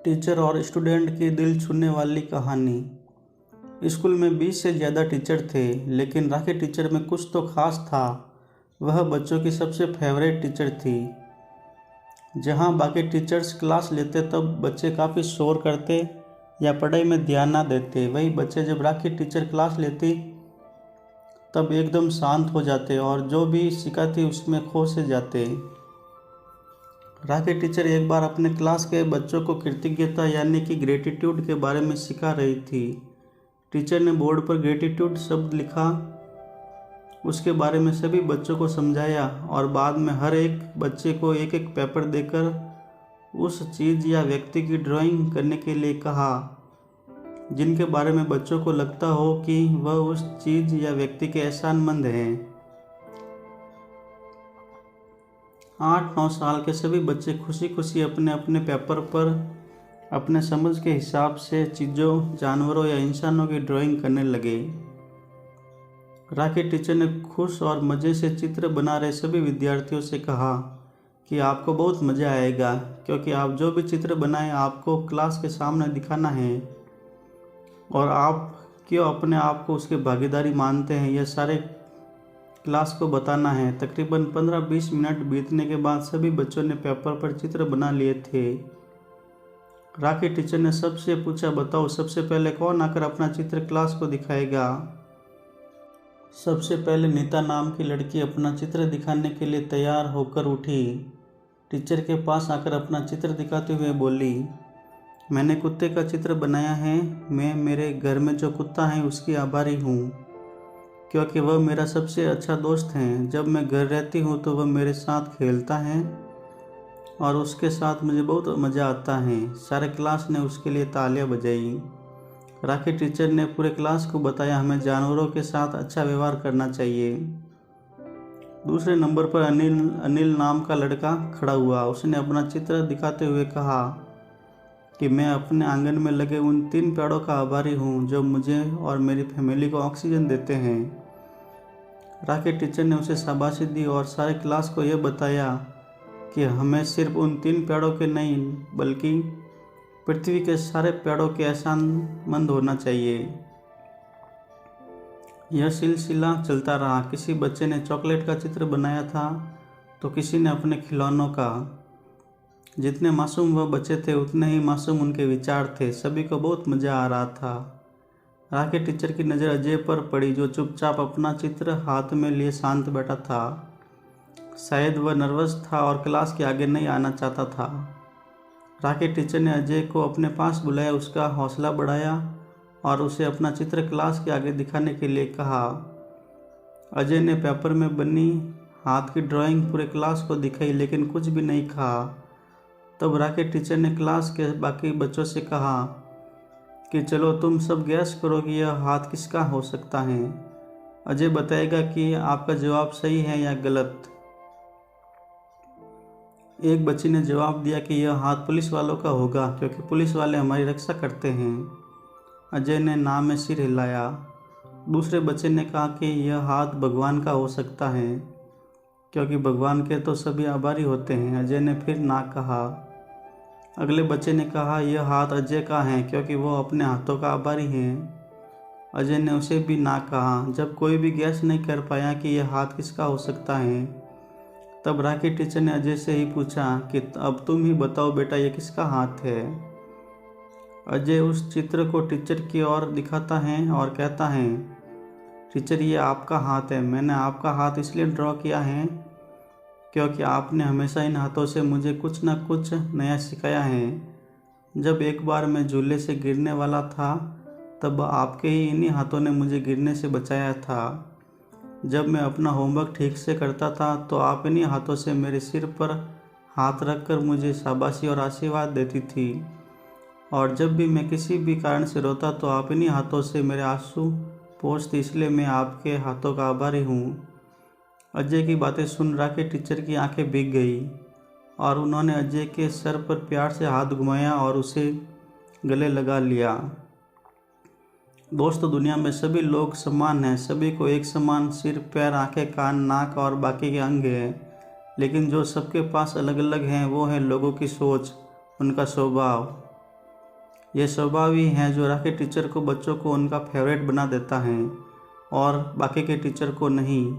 Teacher और student की दिल छूने वाली कहानी। स्कूल में 20 से ज़्यादा टीचर थे, लेकिन राखी टीचर में कुछ तो खास था। वह बच्चों की सबसे फेवरेट टीचर थी। जहाँ बाकी टीचर्स क्लास लेते तब बच्चे काफ़ी शोर करते या पढ़ाई में ध्यान ना देते, वही बच्चे जब राखी टीचर क्लास लेती तब एकदम शांत हो जाते और जो भी सिखाती उसमें खो से जाते। राखी टीचर एक बार अपने क्लास के बच्चों को कृतज्ञता यानी कि ग्रेटिट्यूड के बारे में सिखा रही थी। टीचर ने बोर्ड पर ग्रेटिट्यूड शब्द लिखा, उसके बारे में सभी बच्चों को समझाया और बाद में हर एक बच्चे को एक एक पेपर देकर उस चीज़ या व्यक्ति की ड्राइंग करने के लिए कहा जिनके बारे में बच्चों को लगता हो कि वह उस चीज़ या व्यक्ति के एहसानमंद हैं। 8-9 साल के सभी बच्चे खुशी खुशी अपने अपने पेपर पर अपने समझ के हिसाब से चीज़ों, जानवरों या इंसानों की ड्राइंग करने लगे। राखी टीचर ने खुश और मज़े से चित्र बना रहे सभी विद्यार्थियों से कहा कि आपको बहुत मज़ा आएगा, क्योंकि आप जो भी चित्र बनाएं आपको क्लास के सामने दिखाना है और आप क्यों अपने आप को उसके भागीदारी मानते हैं यह सारे क्लास को बताना है। तकरीबन 15-20 मिनट बीतने के बाद सभी बच्चों ने पेपर पर चित्र बना लिए थे। राखी टीचर ने सबसे पूछा, बताओ सबसे पहले कौन आकर अपना चित्र क्लास को दिखाएगा। सबसे पहले नीता नाम की लड़की अपना चित्र दिखाने के लिए तैयार होकर उठी। टीचर के पास आकर अपना चित्र दिखाते हुए बोली, मैंने कुत्ते का चित्र बनाया है। मैं मेरे घर में जो कुत्ता है उसकी आभारी हूँ, क्योंकि वह मेरा सबसे अच्छा दोस्त है। जब मैं घर रहती हूँ तो वह मेरे साथ खेलता है और उसके साथ मुझे बहुत मज़ा आता है। सारे क्लास ने उसके लिए तालियां बजाई। राखी टीचर ने पूरे क्लास को बताया, हमें जानवरों के साथ अच्छा व्यवहार करना चाहिए। दूसरे नंबर पर अनिल नाम का लड़का खड़ा हुआ। उसने अपना चित्र दिखाते हुए कहा कि मैं अपने आंगन में लगे उन 3 पेड़ों का आभारी हूँ जो मुझे और मेरी फैमिली को ऑक्सीजन देते हैं। राखी टीचर ने उसे शाबाशी दी और सारे क्लास को यह बताया कि हमें सिर्फ उन 3 पेड़ों के नहीं बल्कि पृथ्वी के सारे पेड़ों के एहसानमंद होना चाहिए। यह सिलसिला चलता रहा। किसी बच्चे ने चॉकलेट का चित्र बनाया था तो किसी ने अपने खिलौनों का। जितने मासूम वह बच्चे थे उतने ही मासूम उनके विचार थे। सभी को बहुत मज़ा आ रहा था। राखी टीचर की नज़र अजय पर पड़ी, जो चुपचाप अपना चित्र हाथ में लिए शांत बैठा था। शायद वह नर्वस था और क्लास के आगे नहीं आना चाहता था। राखी टीचर ने अजय को अपने पास बुलाया, उसका हौसला बढ़ाया और उसे अपना चित्र क्लास के आगे दिखाने के लिए कहा। अजय ने पेपर में बनी हाथ की ड्राइंग पूरे क्लास को दिखाई, लेकिन कुछ भी नहीं कहा। तब राखी टीचर ने क्लास के बाकी बच्चों से कहा कि चलो तुम सब गैस करो कि यह हाथ किसका हो सकता है। अजय बताएगा कि आपका जवाब सही है या गलत। एक बच्ची ने जवाब दिया कि यह हाथ पुलिस वालों का होगा, क्योंकि पुलिस वाले हमारी रक्षा करते हैं। अजय ने ना में सिर हिलाया। दूसरे बच्चे ने कहा कि यह हाथ भगवान का हो सकता है, क्योंकि भगवान के तो सभी आभारी होते हैं। अजय ने फिर ना कहा। अगले बच्चे ने कहा यह हाथ अजय का है, क्योंकि वो अपने हाथों का आभारी हैं। अजय ने उसे भी ना कहा। जब कोई भी गैस नहीं कर पाया कि यह हाथ किसका हो सकता है, तब राखी टीचर ने अजय से ही पूछा कि अब तुम ही बताओ बेटा, यह किसका हाथ है। अजय उस चित्र को टीचर की ओर दिखाता है और कहता है, टीचर ये आपका हाथ है। मैंने आपका हाथ इसलिए ड्रॉ किया है क्योंकि आपने हमेशा इन हाथों से मुझे कुछ न कुछ नया सिखाया है। जब एक बार मैं झूले से गिरने वाला था तब आपके ही इन्हीं हाथों ने मुझे गिरने से बचाया था। जब मैं अपना होमवर्क ठीक से करता था तो आप इन्हीं हाथों से मेरे सिर पर हाथ रखकर मुझे शाबाशी और आशीर्वाद देती थी, और जब भी मैं किसी भी कारण से रोता तो आप इन्हीं हाथों से मेरे आंसू पोंछती, इसलिए मैं आपके हाथों का आभारी हूँ। अजय की बातें सुन राखी टीचर की आंखें भीग गई और उन्होंने अजय के सर पर प्यार से हाथ घुमाया और उसे गले लगा लिया। दोस्तों, दुनिया में सभी लोग समान हैं। सभी को एक समान सिर, पैर, आंखें, कान, नाक और बाकी के अंग हैं, लेकिन जो सबके पास अलग अलग हैं वो है लोगों की सोच, उनका स्वभाव। यह स्वभाव ही है जो राखी टीचर को बच्चों को उनका फेवरेट बना देता है और बाकी के टीचर को नहीं।